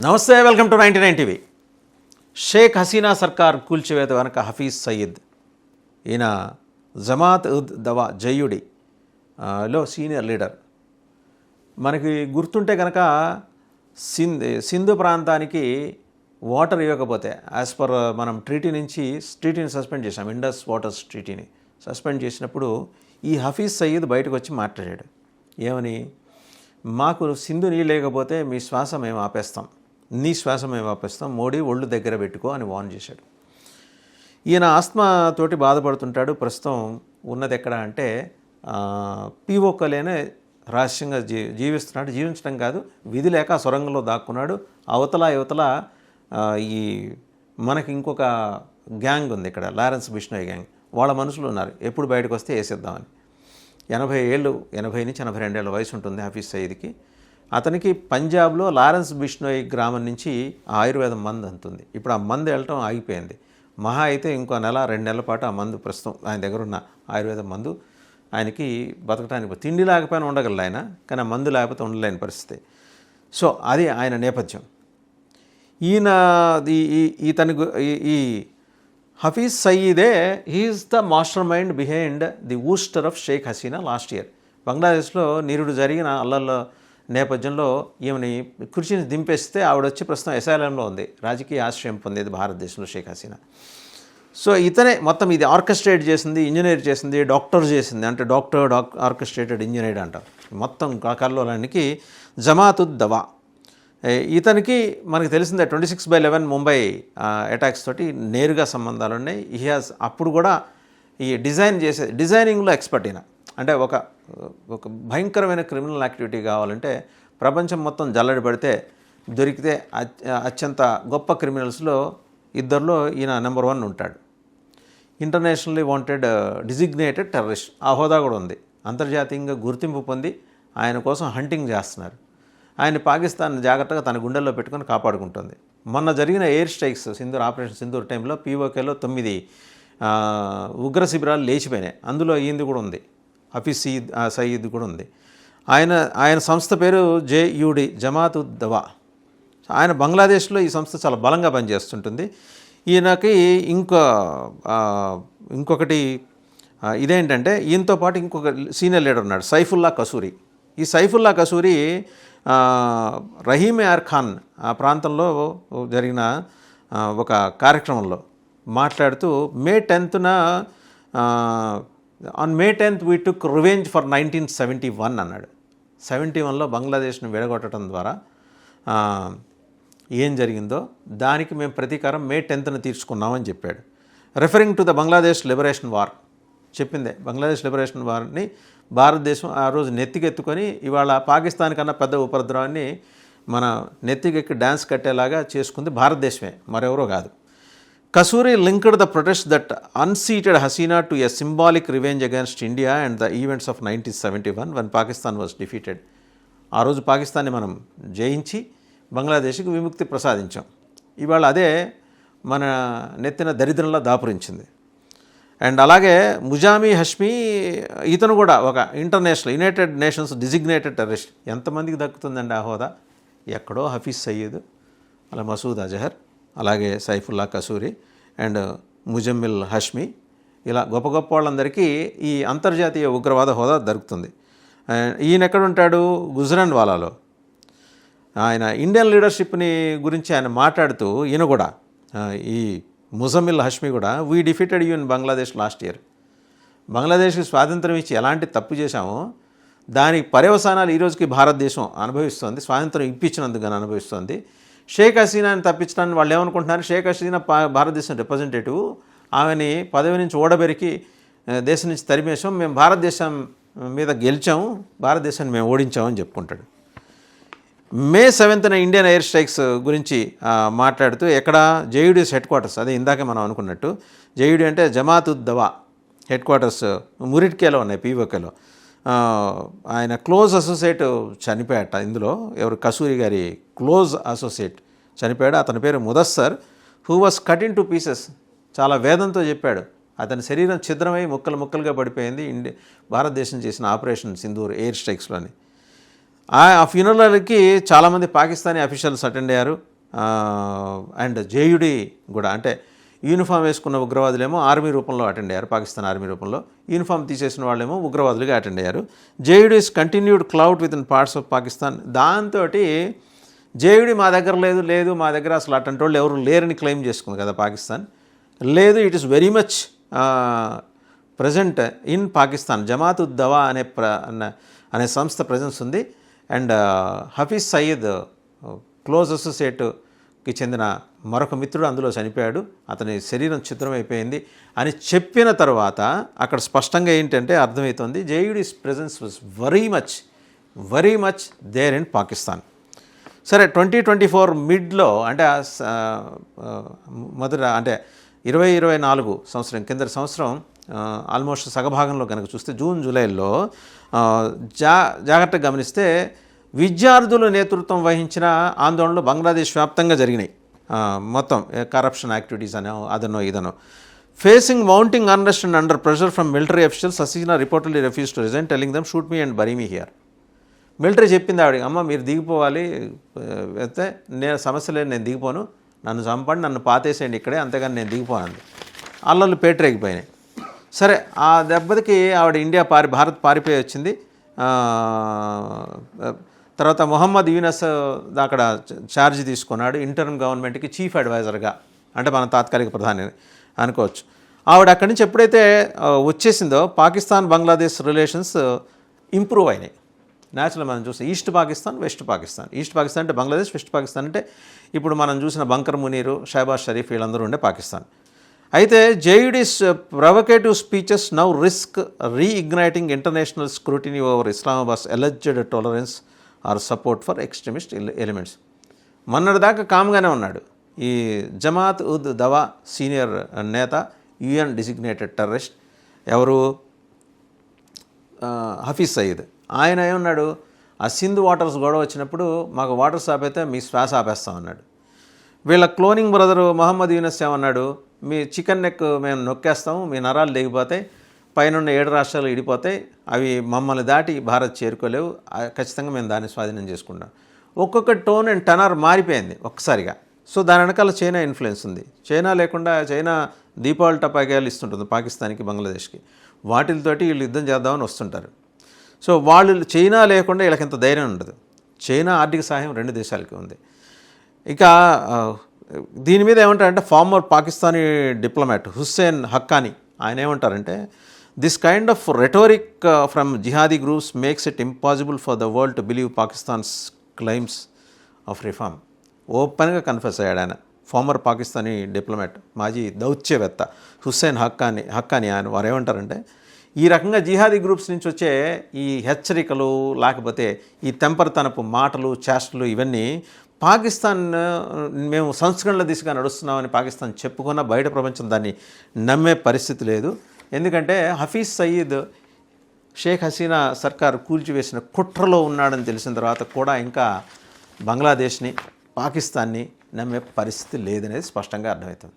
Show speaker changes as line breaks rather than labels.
నమస్తే, welcome to 99 TV. Sheikh Hasina సర్కార్ కూల్చివేత వెనక హఫీజ్ సయీద్, ఈయన జమాత్ ఉద్ దవా జయ్యుడి లో సీనియర్ లీడర్. మనకి గుర్తుంటే కనుక సింధు ప్రాంతానికి వాటర్ ఇవ్వకపోతే యాజ్ పర్ మనం ట్రీటీని సస్పెండ్ చేసాం, ఇండస్ వాటర్స్ ట్రీటీని సస్పెండ్ చేసినప్పుడు ఈ హఫీజ్ సయీద్ బయటకు వచ్చి మాట్లాడాడు. ఏమని? మాకు సింధు నీళ్ళు లేకపోతే మీ శ్వాస మేము ఆపేస్తాం, నీ శ్వాస మేము ఆపేస్తాం, మోడీ ఒళ్ళు దగ్గర పెట్టుకో అని వార్న్ చేశాడు. ఈయన ఆస్మాతోటి బాధపడుతుంటాడు. ప్రస్తుతం ఉన్నది ఎక్కడ అంటే పీఓకలేనే రహస్యంగా జీవిస్తున్నాడు. జీవించడం కాదు, విధి లేక సొరంగంలో దాక్కున్నాడు. యువతల ఈ మనకి ఇంకొక గ్యాంగ్ ఉంది ఇక్కడ, లారెన్స్ బిష్నోయ్ గ్యాంగ్. వాళ్ళ మనుషులు ఉన్నారు, ఎప్పుడు బయటకు వస్తే వేసేద్దామని. 80 నుంచి 82 ఏళ్ళ వయసు ఉంటుంది హఫీజ్ సయీద్కి. అతనికి పంజాబ్లో లారెన్స్ బిష్నోయ్ గ్రామం నుంచి ఆయుర్వేదం మందు అందుతుంది. ఇప్పుడు ఆ మందు వెళ్ళటం ఆగిపోయింది. మహా అయితే ఇంకో 1-2 నెలల పాటు ఆ మందు, ప్రస్తుతం ఆయన దగ్గర ఉన్న ఆయుర్వేదం మందు ఆయనకి బతకడానికి, తిండి లేకపోయినా ఉండగలడు ఆయన, కానీ ఆ మందు లేకపోతే ఉండలేని పరిస్థితి. సో అది ఆయన నేపథ్యం. ఈ హఫీజ్ సయీదే he is the mastermind behind the ouster of Sheikh Hasina last year. బంగ్లాదేశ్లో నిరుడు జరిగిన అల్లర్ల నేపథ్యంలో ఈమెని కుర్చీని దింపేస్తే ఆవిడ వచ్చి ప్రస్తుతం ఎస్ఐలంలో ఉంది, రాజకీయ ఆశ్రయం పొందేది భారతదేశంలో షేక్ హసీనా. సో ఇతనే మొత్తం ఇది ఆర్కెస్ట్రేట్ చేసింది, ఇంజనీర్ చేసింది, డాక్టర్ చేసింది. అంటే ఆర్కెస్ట్రేటెడ్ ఇంజనీర్ అంటారు. మొత్తం కల్లోలానికి జమాత్ ఉద్ దవా. ఇతనికి మనకు తెలిసిందే 26/11 ముంబై అటాక్స్ తోటి నేరుగా సంబంధాలు ఉన్నాయి. అప్పుడు కూడా ఈ డిజైనింగ్లో ఎక్స్పర్ట్ ఈయన. అంటే ఒక భయంకరమైన క్రిమినల్ యాక్టివిటీ కావాలంటే ప్రపంచం మొత్తం జల్లడి పడితే దొరికితే అత్యంత గొప్ప క్రిమినల్స్లో ఇద్దరిలో ఈయన నెంబర్ 1 ఉంటాడు. ఇంటర్నేషనల్లీ వాంటెడ్ డిజిగ్నేటెడ్ టెర్రరిస్ట్ ఆ హోదా కూడా ఉంది. అంతర్జాతీయంగా గుర్తింపు పొంది ఆయన కోసం హంటింగ్ చేస్తున్నారు. ఆయన పాకిస్తాన్ జాగ్రత్తగా తన గుండెల్లో పెట్టుకొని కాపాడుకుంటుంది. మొన్న జరిగిన ఎయిర్ స్ట్రైక్స్ ఆపరేషన్ సింధూర్ టైంలో పీఓకేలో 9 ఉగ్ర శిబిరాలు లేచిపోయినాయి. అందులో ఈయనది కూడా ఉంది, హఫీజ్ సయీద్ కూడా ఉంది. ఆయన సంస్థ పేరు జేయుడి, జమాత్ ఉద్ దవా. ఆయన బంగ్లాదేశ్లో ఈ సంస్థ చాలా బలంగా పనిచేస్తుంటుంది. ఈయనకి ఇంకొకటి ఇదేంటంటే, ఈయనతో పాటు ఇంకొక సీనియర్ లీడర్ ఉన్నాడు, సైఫుల్లా కసూరి. ఈ సైఫుల్లా కసూరి రహీమ్ యార్ ఖాన్ ఆ ప్రాంతంలో జరిగిన ఒక కార్యక్రమంలో మాట్లాడుతూ May 10th on May 10th we took revenge for 1971 అన్నాడు. 71లో బంగ్లాదేశ్ను విడగొట్టడం ద్వారా ఏం జరిగిందో దానికి మేము ప్రతీకారం May 10th తీర్చుకున్నామని చెప్పాడు. Referring to the Bangladesh liberation war. చెప్పిందే బంగ్లాదేశ్ లిబరేషన్ వార్ని భారతదేశం ఆ రోజు నెత్తికెత్తుకొని ఇవాళ పాకిస్తాన్ కన్నా పెద్ద ఉపద్రవాన్ని మన నెత్తికెక్కి డ్యాన్స్ కట్టేలాగా చేసుకుంది భారతదేశమే, మరెవరో కాదు. Kasuri linked the protest that unseated Hasina to a symbolic revenge against India and the events of 1971 when Pakistan was defeated. ఆ రోజు పాకిస్తాన్ని మనం జయించి బంగ్లాదేశ్కి విముక్తి ప్రసాదించాం. ఇవాళ అదే మన నెత్తిన దరిద్రంలో దాపురించింది. అండ్ అలాగే ముజామి హష్మీ, ఇతను కూడా ఒక యునైటెడ్ నేషన్స్ డిజిగ్నేటెడ్ టెర్రరిస్ట్. ఎంతమందికి దక్కుతుందండి ఆ హోదా? ఎక్కడో హఫీజ్ సయీద్, అలా మసూద్ అజహర్, అలాగే సైఫుల్లా కసూరి అండ్ ముజమ్మిల్ హష్మీ, ఇలా గొప్ప గొప్ప వాళ్ళందరికీ ఈ అంతర్జాతీయ ఉగ్రవాద హోదా దొరుకుతుంది. ఈయన ఎక్కడుంటాడు? గుజరాన్వాలాలో. ఆయన ఇండియన్ లీడర్షిప్ని గురించి ఆయన మాట్లాడుతూ ఈయన కూడా, ఈ ముజమ్మిల్ హష్మీ కూడా, we defeated you in Bangladesh last year. బంగ్లాదేశ్కి స్వాతంత్రం ఇచ్చి ఎలాంటి తప్పు చేశామో దానికి పర్యవసానాలు ఈరోజుకి భారతదేశం అనుభవిస్తుంది, స్వాతంత్రం ఇప్పించినందుకు అనుభవిస్తుంది. షేక్ హసీనాని తప్పించడానికి వాళ్ళు ఏమనుకుంటున్నారు? షేక్ హసీనా భారతదేశం రిప్రజెంటేటివ్, ఆమెని పదవి నుంచి ఓడబెరికి దేశం నుంచి తరిమేశాం, మేము భారతదేశం మీద గెలిచాము, భారతదేశాన్ని మేము ఓడించామని చెప్పుకుంటాడు. May 7th Indian air strikes గురించి మాట్లాడుతూ ఎక్కడ జేయుడీస్ హెడ్ క్వార్టర్స్, అదే ఇందాక మనం అనుకున్నట్టు జేయుడి అంటే జమాత్ ఉద్ దవా హెడ్ క్వార్టర్స్ మురిట్కేలో ఉన్నాయి, పీఓకేలో. ఆయన క్లోజ్ అసోసియేట్ చనిపోయాట. ఇందులో ఎవరు? కసూరి గారి క్లోజ్ అసోసియేట్ చనిపోయాడు. అతని పేరు Mudassar, who was cut in to pieces. చాలా వేదంతో చెప్పాడు. అతని శరీరం ఛిద్రమై ముక్కలుగా పడిపోయింది భారతదేశం చేసిన ఆపరేషన్ సింధూర్ ఎయిర్ స్ట్రైక్స్లోని. ఆ ఫ్యూనరల్కి చాలామంది పాకిస్తానీ అఫీషియల్స్ అటెండ్ అయ్యారు. అండ్ జేయుడి కూడా, అంటే యూనిఫామ్ వేసుకున్న ఉగ్రవాదులేమో ఆర్మీ రూపంలో అటెండ్ అయ్యారు, పాకిస్తాన్ ఆర్మీ రూపంలో. యూనిఫామ్ తీసేసిన వాళ్ళేమో ఉగ్రవాదులుగా అటెండ్ అయ్యారు. JUD is continued clout within parts of Pakistan. దాంతో జేయుడి మా దగ్గర లేదు మా దగ్గర అసలు అటువంటి వాళ్ళు ఎవరు లేరని క్లెయిమ్ చేసుకుంది కదా పాకిస్తాన్. లేదు, it is very much present in Pakistan. Jamaat ud Dawa అనే సంస్థ ప్రజెన్స్ ఉంది. అండ్ హఫీజ్ సయీద్ క్లోజ్ అసోసియేట్కి చెందిన మరొక మిత్రుడు అందులో చనిపోయాడు, అతని శరీరం ఛిద్రమైపోయింది అని చెప్పిన తర్వాత అక్కడ స్పష్టంగా ఏంటంటే అర్థమవుతుంది, JUD's presence was very much there in Pakistan. సరే, 2024 మిడ్లో అంటే మొదట అంటే 2024 సంవత్సరం కిందటి సంవత్సరం ఆల్మోస్ట్ సగభాగంలో కనుక చూస్తే జూన్ జూలైలో జాగ్రత్తగా గమనిస్తే విద్యార్థుల నేతృత్వం వహించిన ఆందోళనలు బంగ్లాదేశ్ వ్యాప్తంగా జరిగినాయి. మొత్తం కరప్షన్ యాక్టివిటీస్ అదనో ఇదనో. Facing mounting unrest and under pressure from military officials, Hasina reportedly refused to resign, telling them shoot me and bury me here. Military చెప్పింది ఆవిడ, అమ్మ మీరు దిగిపోవాలి, అయితే నేను సమస్య లేదు, నేను దిగిపోను, నన్ను చంపండి, నన్ను పాతేసేయండి ఇక్కడే, అంతేగాని నేను దిగిపోనంది. అల్లలు పేటరేగిపోయినాయి. సరే, ఆ దెబ్బతికి ఆవిడ భారత్ పారిపోయి వచ్చింది. తర్వాత మొహమ్మద్ యూనస్ అక్కడ ఛార్జ్ తీసుకున్నాడు ఇంటర్మ్ గవర్నమెంట్కి చీఫ్ అడ్వైజర్గా, అంటే మన తాత్కాలిక ప్రధాని అనుకోవచ్చు. ఆవిడ అక్కడి నుంచి ఎప్పుడైతే వచ్చేసిందో పాకిస్తాన్ బంగ్లాదేశ్ రిలేషన్స్ ఇంప్రూవ్ అయినాయి. న్యాచురల్ మనం చూస్తే east Pakistan, west Pakistan. East Pakistan అంటే బంగ్లాదేశ్, వెస్ట్ పాకిస్తాన్ అంటే ఇప్పుడు మనం చూసిన బంకర్ మునీరు, షహబాజ్ షరీఫ్ వీళ్ళందరూ ఉండే పాకిస్తాన్. అయితే JUD's provocative speeches now risk reigniting international scrutiny over Islamabad's alleged tolerance or support for extremist elements. మొన్నటిదాకా కామ్గానే ఉన్నాడు ఈ జమాత్ ఉద్ దవా సీనియర్ నేత, యుఎన్ డిసిగ్నేటెడ్ టెర్రరిస్ట్ ఎవరు, హఫీజ్ సయీద్. ఆయన ఏమన్నాడు, ఆ సింధు వాటర్స్ గొడవ వచ్చినప్పుడు మాకు వాటర్స్ ఆపైతే మీ శ్వాస ఆపేస్తామన్నాడు. వీళ్ళ క్లోనింగ్ బ్రదరు మొహమ్మద్ యూనస్ ఏమన్నాడు, మీ చికెన్ నెక్ మేము నొక్కేస్తాము, మీ నరాలు దిగిపోతాయి, పైనున్న 7 రాష్ట్రాలు ఇడిపోతాయి, అవి మమ్మల్ని దాటి భారత్ చేరుకోలేవు, ఖచ్చితంగా మేము దాన్ని స్వాధీనం చేసుకుంటాం. ఒక్కొక్క టోన్ అండ్ టనర్ మారిపోయింది ఒక్కసారిగా. సో దాని వెనకాల చైనా ఇన్ఫ్లుయెన్స్ ఉంది. చైనా లేకుండా, చైనా దీపావళి టపాకాయలు ఇస్తుంటుంది పాకిస్తాన్కి, బంగ్లాదేశ్కి, వాటితోటి వీళ్ళు యుద్ధం చేద్దామని వస్తుంటారు. సో చైనా లేకుండా వీళ్ళకి ఇంత ధైర్యం ఉండదు. చైనా ఆర్థిక సహాయం 2 దేశాలకి ఉంది. ఇక దీని మీద ఏమంటారంటే ఫార్మర్ పాకిస్తానీ డిప్లొమాట్ హుస్సేన్ హక్కానీ ఆయన ఏమంటారంటే, this kind of rhetoric from jihadi groups makes it impossible for the world to believe Pakistan's claims of reform. ఓపెన్గా కన్ఫెస్ అయ్యాడు ఆయన, ఫార్మర్ పాకిస్తానీ డిప్లొమాట్, మాజీ దౌత్యవేత్త హుస్సేన్ హక్కానీ ఆయన. వారు ఏమంటారంటే, ఈ రకంగా జిహాదీ గ్రూప్స్ నుంచి వచ్చే ఈ హెచ్చరికలు, లేకపోతే ఈ తెంపరతనపు మాటలు, చేష్టలు, ఇవన్నీ పాకిస్తాన్ మేము సంస్కరణల దిశగా నడుస్తున్నామని పాకిస్తాన్ చెప్పుకున్నా బయట ప్రపంచం దాన్ని నమ్మే పరిస్థితి లేదు. ఎందుకంటే హఫీజ్ సయీద్ షేక్ హసీనా సర్కార్ కూల్చివేసిన కుట్రలో ఉన్నాడని తెలిసిన తర్వాత కూడా ఇంకా బంగ్లాదేశ్ని, పాకిస్తాన్ని నమ్మే పరిస్థితి లేదనేది స్పష్టంగా అర్థమవుతుంది.